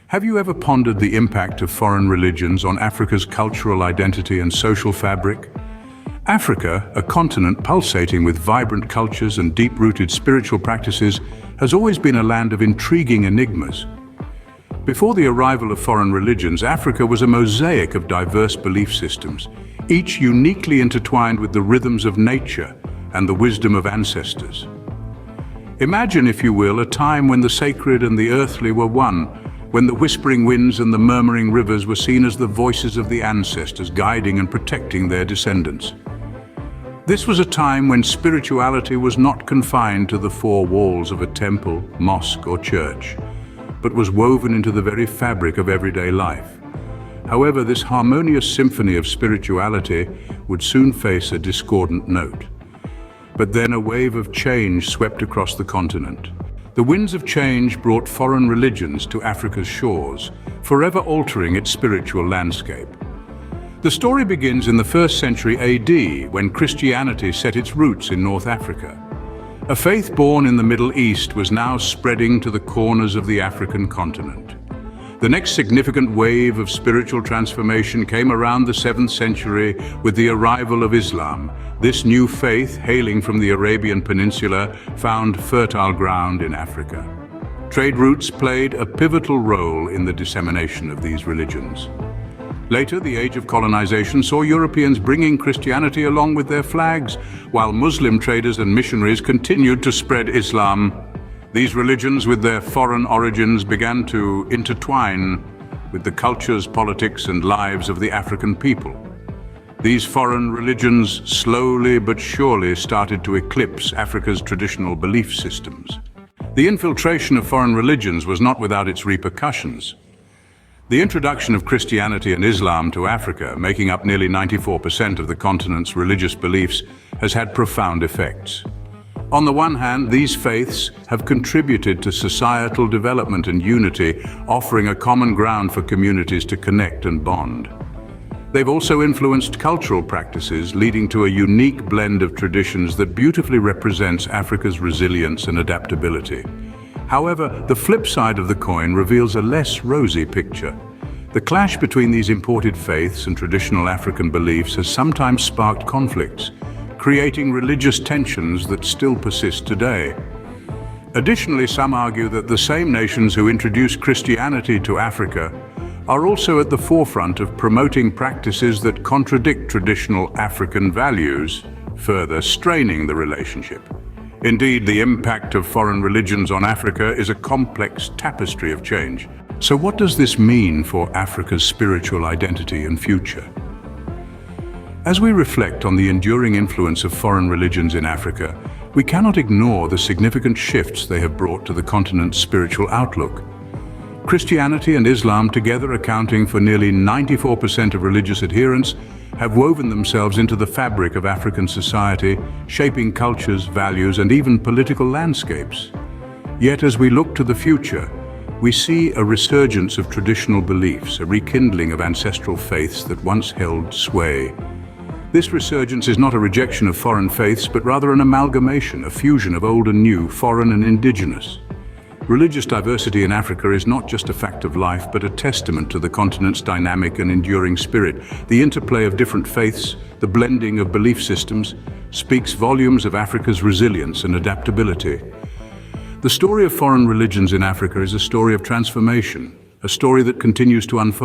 Have you ever pondered the impact of foreign religions on Africa's cultural identity and social fabric? Africa, a continent pulsating with vibrant cultures and deep-rooted spiritual practices, has always been a land of intriguing enigmas. Before the arrival of foreign religions, Africa was a mosaic of diverse belief systems, each uniquely intertwined with the rhythms of nature and the wisdom of ancestors. Imagine, if you will, a time when the sacred and the earthly were one, when the whispering winds and the murmuring rivers were seen as the voices of the ancestors guiding and protecting their descendants. This was a time when spirituality was not confined to the four walls of a temple, mosque, or church, but was woven into the very fabric of everyday life. However, this harmonious symphony of spirituality would soon face a discordant note. But then a wave of change swept across the continent. The winds of change brought foreign religions to Africa's shores, forever altering its spiritual landscape. The story begins in the 1st century AD, when Christianity set its roots in North Africa. A faith born in the Middle East was now spreading to the corners of the African continent. The next significant wave of spiritual transformation came around the 7th century with the arrival of Islam. This new faith, hailing from the Arabian Peninsula, found fertile ground in Africa. Trade routes played a pivotal role in the dissemination of these religions. Later, the age of colonization saw Europeans bringing Christianity along with their flags, while Muslim traders and missionaries continued to spread Islam. These religions, with their foreign origins, began to intertwine with the cultures, politics, and lives of the African people. These foreign religions slowly but surely started to eclipse Africa's traditional belief systems. The infiltration of foreign religions was not without its repercussions. The introduction of Christianity and Islam to Africa, making up nearly 94% of the continent's religious beliefs, has had profound effects. On the one hand, these faiths have contributed to societal development and unity, offering a common ground for communities to connect and bond. They've also influenced cultural practices, leading to a unique blend of traditions that beautifully represents Africa's resilience and adaptability. However, the flip side of the coin reveals a less rosy picture. The clash between these imported faiths and traditional African beliefs has sometimes sparked conflicts, creating religious tensions that still persist today. Additionally, some argue that the same nations who introduced Christianity to Africa are also at the forefront of promoting practices that contradict traditional African values, further straining the relationship. Indeed, the impact of foreign religions on Africa is a complex tapestry of change. So what does this mean for Africa's spiritual identity and future? As we reflect on the enduring influence of foreign religions in Africa, we cannot ignore the significant shifts they have brought to the continent's spiritual outlook. Christianity and Islam, together accounting for nearly 94% of religious adherents, have woven themselves into the fabric of African society, shaping cultures, values, and even political landscapes. Yet as we look to the future, we see a resurgence of traditional beliefs, a rekindling of ancestral faiths that once held sway. This resurgence is not a rejection of foreign faiths, but rather an amalgamation, a fusion of old and new, foreign and indigenous. Religious diversity in Africa is not just a fact of life, but a testament to the continent's dynamic and enduring spirit. The interplay of different faiths, the blending of belief systems, speaks volumes of Africa's resilience and adaptability. The story of foreign religions in Africa is a story of transformation, a story that continues to unfold.